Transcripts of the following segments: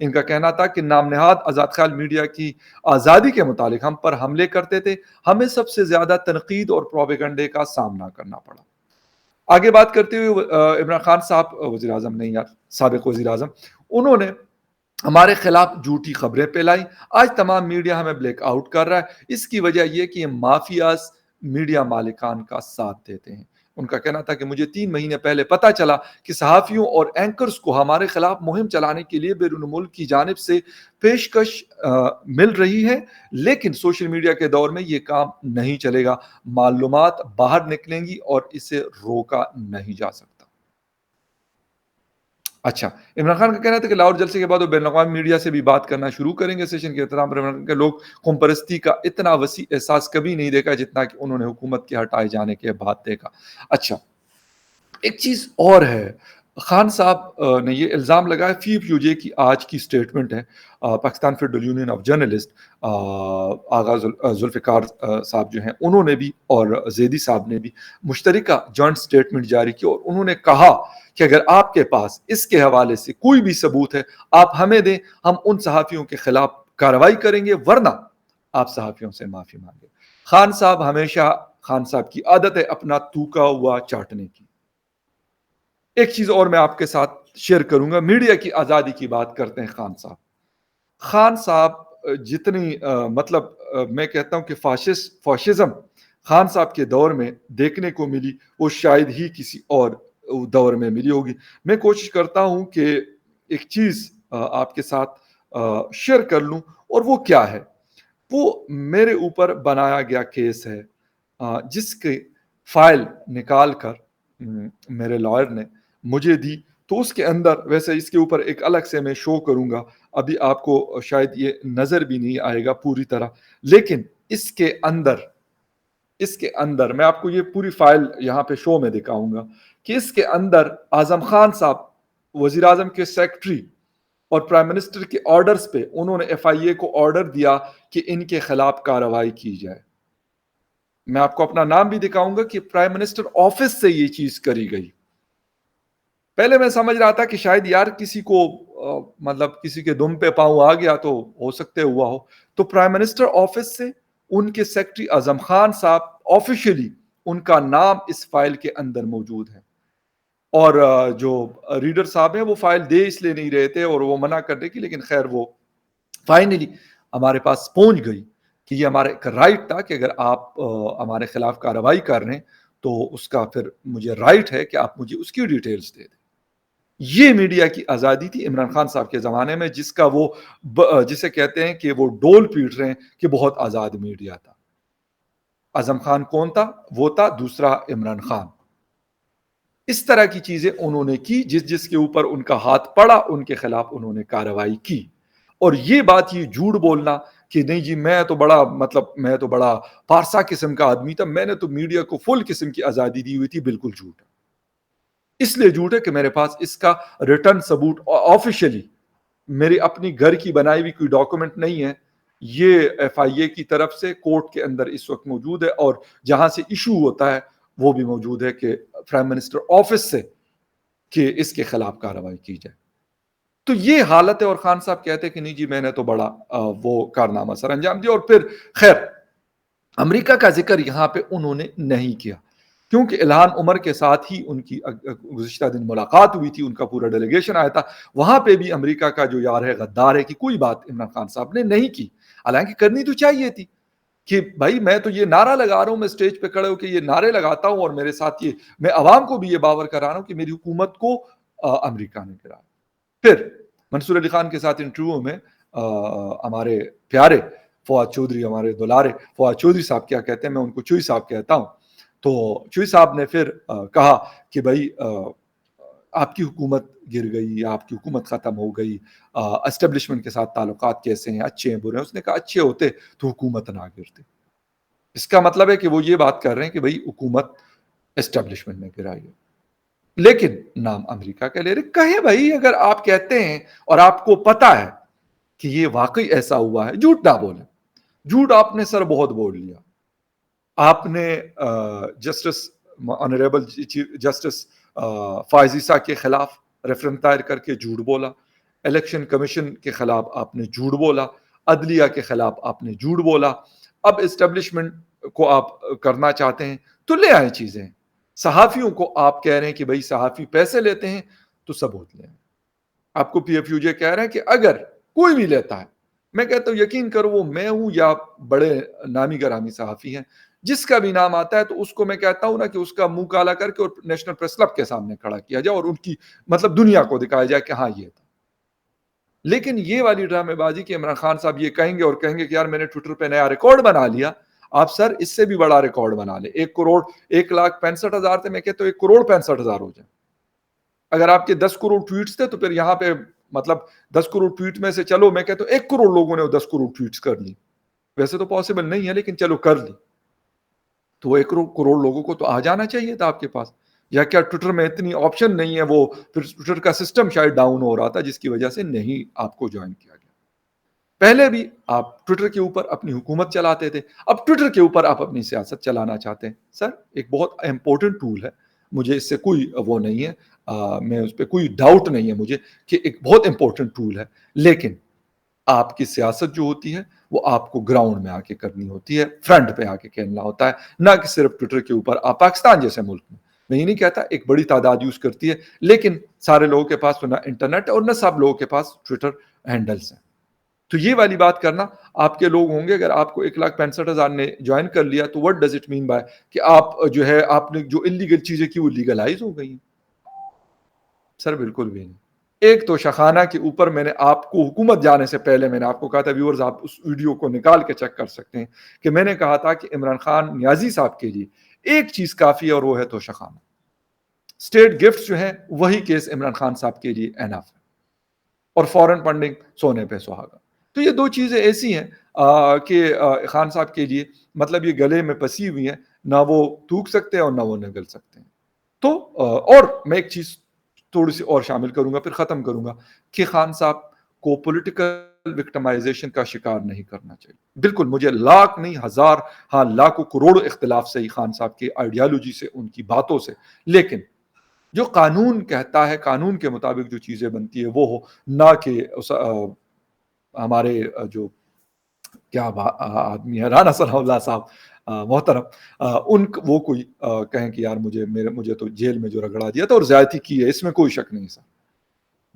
ان کا کہنا تھا کہ نام نہاد آزاد خیال میڈیا کی آزادی کے متعلق ہم پر حملے کرتے تھے، ہمیں سب سے زیادہ تنقید اور پروپیگنڈے کا سامنا کرنا پڑا۔ آگے بات کرتے ہوئے عمران خان صاحب، وزیر اعظم نہیں یار، سابق وزیر اعظم، انہوں نے ہمارے خلاف جھوٹی خبریں پھیلائی، آج تمام میڈیا ہمیں بلیک آؤٹ کر رہا ہے، اس کی وجہ یہ کہ یہ مافیاز میڈیا مالکان کا ساتھ دیتے ہیں۔ ان کا کہنا تھا کہ مجھے 3 مہینے پہلے پتا چلا کہ صحافیوں اور اینکرز کو ہمارے خلاف مہم چلانے کے لیے بیرون ملک کی جانب سے پیشکش مل رہی ہے، لیکن سوشل میڈیا کے دور میں یہ کام نہیں چلے گا، معلومات باہر نکلیں گی اور اسے روکا نہیں جا سکتا۔ اچھا، عمران خان کا کہنا تھا کہ لاہور جلسے کے بعد وہ بین الاقوامی میڈیا سے بھی بات کرنا شروع کریں گے۔ سیشن کے اختتام پر عمران خان کے لوگ قوم پرستی کا اتنا وسیع احساس کبھی نہیں دیکھا جتنا کہ انہوں نے حکومت کے ہٹائے جانے کے بعد دیکھا۔ اچھا، ایک چیز اور ہے، خان صاحب نے یہ الزام لگایا، فی پی جے کی آج کی سٹیٹمنٹ ہے، Pakistan federal union of journalist, Agha Zulfiqar صاحب جو ہیں انہوں نے بھی اور زیدی صاحب نے بھی مشترکہ جوائنٹ سٹیٹمنٹ جاری کی، اور انہوں نے کہا کہ اگر آپ کے پاس اس کے حوالے سے کوئی بھی ثبوت ہے آپ ہمیں دیں، ہم ان صحافیوں کے خلاف کارروائی کریں گے، ورنہ آپ صحافیوں سے معافی مانگیں۔ خان صاحب ہمیشہ، خان صاحب کی عادت ہے اپنا تھوکا ہوا چاٹنے کی۔ ایک چیز اور میں آپ کے ساتھ شیئر کروں گا، میڈیا کی آزادی کی بات کرتے ہیں خان صاحب۔ خان صاحب جتنی مطلب میں کہتا ہوں کہ فاشزم خان صاحب کے دور میں دیکھنے کو ملی وہ شاید ہی کسی اور دور میں ملی ہوگی۔ میں کوشش کرتا ہوں کہ ایک چیز آپ کے ساتھ شیئر کر لوں، اور وہ کیا ہے، وہ میرے اوپر بنایا گیا کیس ہے، جس کے فائل نکال کر میرے لائر نے مجھے دی، تو اس کے اندر، ویسے اس کے اوپر ایک الگ سے میں شو کروں گا، ابھی آپ کو شاید یہ نظر بھی نہیں آئے گا پوری طرح، لیکن اس کے اندر میں آپ کو یہ پوری فائل یہاں پہ شو میں دکھاؤں گا کہ اس کے اندر اعظم خان صاحب وزیر اعظم کے سیکرٹری اور پرائم منسٹر کے آرڈرز پہ انہوں نے ایف آئی اے کو آرڈر دیا کہ ان کے خلاف کارروائی کی جائے۔ میں آپ کو اپنا نام بھی دکھاؤں گا کہ پرائم منسٹر آفس سے یہ چیز کری گئی۔ پہلے میں سمجھ رہا تھا کہ شاید یار کسی کو مطلب کسی کے دم پہ پاؤں آ گیا تو ہو سکتے ہوا ہو، تو پرائم منسٹر آفس سے ان کے سیکرٹری اعظم خان صاحب آفیشلی ان کا نام اس فائل کے اندر موجود ہے، اور جو ریڈر صاحب ہیں وہ فائل دے اس لیے نہیں رہے تھے اور وہ منع کرنے کی، لیکن خیر وہ فائنلی ہمارے پاس پہنچ گئی کہ یہ ہمارا ایک رائٹ تھا کہ اگر آپ ہمارے خلاف کارروائی کر رہے ہیں تو اس کا پھر مجھے رائٹ ہے کہ آپ مجھے اس کی ڈیٹیلز دے دیں۔ یہ میڈیا کی آزادی تھی عمران خان صاحب کے زمانے میں، جس کا وہ جسے کہتے ہیں کہ وہ ڈول پیٹ رہے ہیں کہ بہت آزاد میڈیا تھا۔ اعظم خان کون تھا؟ وہ تھا دوسرا عمران خان۔ اس طرح کی چیزیں انہوں نے کی، جس کے اوپر ان کا ہاتھ پڑا ان کے خلاف انہوں نے کارروائی کی۔ اور یہ بات، یہ جھوٹ بولنا کہ نہیں جی میں تو بڑا پارسا قسم کا آدمی تھا، میں نے تو میڈیا کو فل قسم کی آزادی دی ہوئی تھی، بالکل جھوٹ ہے۔ اس لیے جھوٹ ہے کہ میرے پاس اس کا ریٹرن ثبوت آفیشلی میری اپنی گھر کی بنائی ہوئی کوئی ڈاکومنٹ نہیں ہے، یہ ایف آئی اے کی طرف سے کورٹ کے اندر اس وقت موجود ہے، اور جہاں سے ایشو ہوتا ہے وہ بھی موجود ہے کہ پرائم منسٹر آفس سے کہ اس کے خلاف کارروائی کی جائے۔ تو یہ حالت ہے، اور خان صاحب کہتے ہیں کہ نہیں جی میں نے تو بڑا وہ کارنامہ سر انجام دیا۔ اور پھر خیر امریکہ کا ذکر یہاں پہ انہوں نے نہیں کیا، کیونکہ الہان عمر کے ساتھ ہی ان کی گزشتہ دن ملاقات ہوئی تھی، ان کا پورا ڈیلیگیشن آیا تھا، وہاں پہ بھی امریکہ کا جو یار ہے غدار ہے کی کوئی بات عمران خان صاحب نے نہیں کی، حالانکہ کرنی تو چاہیے تھی کہ بھائی میں تو یہ نعرہ لگا رہا ہوں، میں اسٹیج پہ کھڑے ہو کے یہ نعرے لگاتا ہوں، اور میرے ساتھ یہ میں عوام کو بھی یہ باور کرا رہا ہوں کہ میری حکومت کو امریکہ نے گرایا۔ پھر منصور علی خان کے ساتھ انٹرویو میں ہمارے پیارے فواد چودھری، ہمارے دولارے فواد چودھری صاحب کیا کہتے ہیں، میں ان کو چوئی صاحب کہتا ہوں، تو چوئی صاحب نے پھر کہا کہ بھائی آپ کی حکومت گر گئی، آپ کی حکومت ختم ہو گئی، اسٹیبلشمنٹ کے ساتھ تعلقات کیسے ہیں، اچھے ہیں برے ہیں؟ اس نے کہا اچھے ہوتے تو حکومت نہ گرتے۔ اس کا مطلب ہے کہ وہ یہ بات کر رہے ہیں کہ بھئی حکومت اسٹیبلشمنٹ میں گرائی ہے، لیکن نام امریکہ کا لے رہے۔ کہے بھائی اگر آپ کہتے ہیں اور آپ کو پتا ہے کہ یہ واقعی ایسا ہوا ہے، جھوٹ نہ بولیں۔ جھوٹ آپ نے سر بہت بول لیا، آپ نے جسٹس آنریبل جسٹس فائز عیسیٰ کے خلاف ریفرنس دائر کر کے جھوٹ بولا، الیکشن کمیشن کے خلاف آپ نے جھوٹ بولا، عدلیہ کے خلاف آپ نے جھوٹ بولا، اب اسٹیبلشمنٹ کو آپ کرنا چاہتے ہیں تو لے آئیں چیزیں، صحافیوں کو آپ کہہ رہے ہیں کہ بھائی صحافی پیسے لیتے ہیں تو ثبوت لیں۔ آپ کو پی ایف یو جے کہہ رہے ہیں کہ اگر کوئی بھی لیتا ہے، میں کہتا ہوں یقین کرو وہ میں ہوں یا بڑے نامی گرامی صحافی ہیں، جس کا بھی نام آتا ہے تو اس کو میں کہتا ہوں نا کہ اس کا منہ کالا کر کے اور نیشنل پریس کلب کے سامنے کھڑا کیا جائے اور ان کی مطلب دنیا کو دکھایا جائے کہ ہاں یہ تھا۔ لیکن یہ والی ڈرامے بازی کہ عمران خان صاحب یہ کہیں گے اور کہیں گے کہ یار میں نے ٹویٹر پہ نیا ریکارڈ بنا لیا، آپ سر اس سے بھی بڑا ریکارڈ بنا لیں، 1 کروڑ 1,65,000 تھے، میں کہتا ہوں 1,65,000 ہو جائے۔ اگر آپ کے 10 کروڑ ٹویٹس تھے تو پھر یہاں پہ مطلب 10 کروڑ ٹویٹ میں سے چلو میں کہتا ہوں 1 کروڑ لوگوں نے 10 کروڑ ٹویٹس کر لی، ویسے تو پاسبل نہیں ہے لیکن چلو کر لی، تو وہ 1 کروڑ لوگوں کو تو آ جانا چاہیے تھا آپ کے پاس، یا کیا ٹویٹر میں اتنی آپشن نہیں ہے، وہ پھر ٹویٹر کا سسٹم شاید ڈاؤن ہو رہا تھا جس کی وجہ سے نہیں آپ کو جوائن کیا گیا۔ پہلے بھی آپ ٹویٹر کے اوپر اپنی حکومت چلاتے تھے، اب ٹویٹر کے اوپر آپ اپنی سیاست چلانا چاہتے ہیں۔ سر ایک بہت امپورٹنٹ ٹول ہے، مجھے اس سے کوئی وہ نہیں ہے، میں اس پہ کوئی ڈاؤٹ نہیں ہے مجھے کہ ایک بہت امپورٹنٹ ٹول ہے، لیکن آپ کی سیاست جو ہوتی ہے وہ آپ کو گراؤنڈ میں آ کے کرنی ہوتی ہے، فرنٹ پہ آ کے کھیلنا ہوتا ہے، نہ کہ صرف ٹویٹر کے اوپر۔ آپ پاکستان جیسے ملک میں یہ نہیں کہتا ایک بڑی تعداد یوز کرتی ہے، لیکن سارے لوگوں کے پاس تو نہ انٹرنیٹ ہے اور نہ سب لوگوں کے پاس ٹویٹر ہینڈلز ہیں۔ تو یہ والی بات کرنا، آپ کے لوگ ہوں گے اگر آپ کو 1,65,000 نے جوائن کر لیا تو what does it mean by کہ آپ جو ہے آپ نے جو انلیگل چیزیں کی وہ لیگلائز ہو گئی ہیں؟ سر بالکل بھی نہیں۔ ایک تو شخانہ کے اوپر میں نے آپ کو حکومت جانے سے پہلے میں نے آپ کو کہا تھا، ویورز آپ اس ویڈیو کو نکال کے چیک کر سکتے ہیں کہ میں نے کہا تھا کہ عمران خان نیازی صاحب کے لیے ایک چیز کافی ہے اور وہ ہے تو شخانہ، اسٹیٹ گفٹ جو ہیں وہی کیس عمران خان صاحب کے لیے انف ہے، اور فورن فنڈنگ سونے پہ سہاگا۔ تو یہ دو چیزیں ایسی ہیں کہ خان صاحب کے لیے مطلب یہ گلے میں پسی ہوئی ہیں، نہ وہ تھوک سکتے ہیں اور نہ وہ نگل سکتے ہیں۔ تو اور میں ایک چیز تھوڑی سی اور شامل کروں گا پھر ختم کروں گا کہ خان صاحب کو پولیٹیکل وکٹمائزیشن کا شکار نہیں کرنا چاہیے۔ بالکل مجھے لاکھ نہیں ہزار، ہاں لاکھوں کروڑ اختلاف سے ہی خان صاحب کی آئیڈیالوجی سے، ان کی باتوں سے، لیکن جو قانون کہتا ہے، قانون کے مطابق جو چیزیں بنتی ہے وہ ہو، نہ کہ ہمارے جو کیا آدمی ہے رانا ثناء اللہ صاحب محترم، وہ کوئی کہیں کہ یار مجھے تو جیل میں جو رگڑا دیا تھا اور زیادتی کی ہے، اس میں کوئی شک نہیں سر،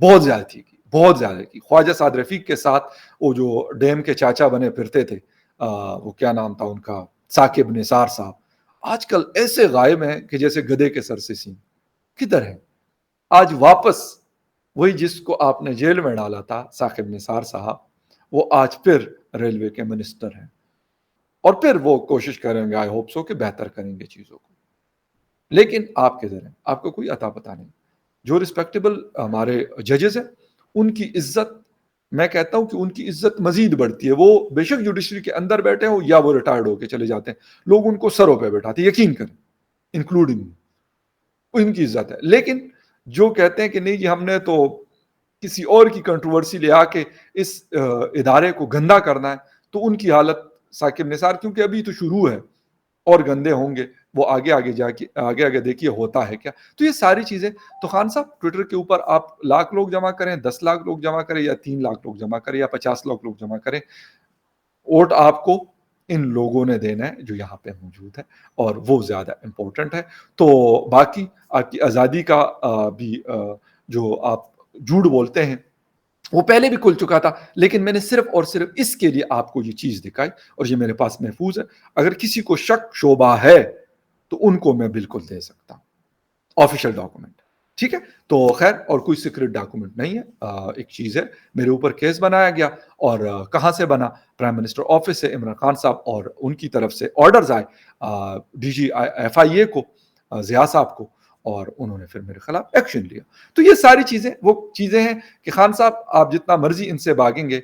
بہت زیادتی کی، بہت زیادہ کی۔ خواجہ سعد رفیق کے ساتھ وہ جو ڈیم کے چاچا بنے پھرتے تھے، وہ کیا نام تھا ان کا، ثاقب نثار صاحب، آج کل ایسے غائب ہیں کہ جیسے گدھے کے سر سے سین، کدھر ہیں آج واپس؟ وہی جس کو آپ نے جیل میں ڈالا تھا ثاقب نثار صاحب، وہ آج پھر ریلوے کے منسٹر ہیں، اور پھر وہ کوشش کریں گے، آئی ہوپ سو کہ بہتر کریں گے چیزوں کو، لیکن آپ کدھر ہیں؟ آپ کو کوئی عطا پتہ نہیں۔ جو رسپیکٹیبل ہمارے ججز ہیں ان کی عزت، میں کہتا ہوں کہ ان کی عزت مزید بڑھتی ہے، وہ بے شک جوڈیشری کے اندر بیٹھے ہوں یا وہ ریٹائرڈ ہو کے چلے جاتے ہیں، لوگ ان کو سروں پہ بیٹھاتے ہیں، یقین کریں انکلوڈنگ ان کی عزت ہے۔ لیکن جو کہتے ہیں کہ نہیں جی ہم نے تو کسی اور کی کنٹروورسی لے آ کے اس ادارے کو گندا کرنا ہے، تو ان کی حالت ثاقب نثار کیونکہ ابھی تو شروع ہے اور گندے ہوں گے، وہ آگے آگے جا کے آگے دیکھیے ہوتا ہے کیا۔ تو یہ ساری چیزیں، تو خان صاحب ٹویٹر کے اوپر آپ 1,00,000 لوگ جمع کریں، 10,00,000 لوگ جمع کریں، یا 3,00,000 لوگ جمع کریں، یا 50,00,000 لوگ جمع کریں، ووٹ آپ کو ان لوگوں نے دینا ہے جو یہاں پہ موجود ہے، اور وہ زیادہ امپورٹنٹ ہے۔ تو باقی آپ کی آزادی کا بھی جو آپ جھوٹ بولتے ہیں وہ پہلے بھی کھل چکا تھا، لیکن میں نے صرف اور صرف اس کے لیے آپ کو یہ چیز دکھائی، اور یہ میرے پاس محفوظ ہے۔ اگر کسی کو شک شبہ ہے تو ان کو میں بالکل دے سکتا ہوں، آفیشیل ڈاکومنٹ، ٹھیک ہے۔ تو خیر، اور کوئی سیکرٹ ڈاکومنٹ نہیں ہے، ایک چیز ہے میرے اوپر کیس بنایا گیا، اور کہاں سے بنا؟ پرائم منسٹر آفس سے عمران خان صاحب، اور ان کی طرف سے آرڈرز آئے ڈی جی ایف آئی اے کو، ضیاء صاحب کو، اور انہوں نے پھر میرے خلاف ایکشن لیا۔ تو یہ ساری چیزیں وہ چیزیں ہیں کہ خان صاحب آپ جتنا مرضی ان سے بھاگیں گے،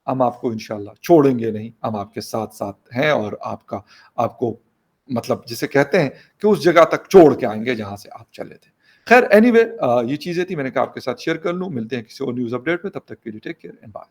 ہم آپ کو انشاءاللہ چھوڑیں گے نہیں، ہم آپ کے ساتھ ساتھ ہیں، اور آپ کو مطلب جسے کہتے ہیں کہ اس جگہ تک چھوڑ کے آئیں گے جہاں سے آپ چلے تھے۔ خیر اینی وے، یہ چیزیں تھی میں نے کہا آپ کے ساتھ شیئر کر لوں۔ ملتے ہیں کسی اور نیوز اپڈیٹ میں، تب تک کے لیے ٹیک کیئر اینڈ بائے۔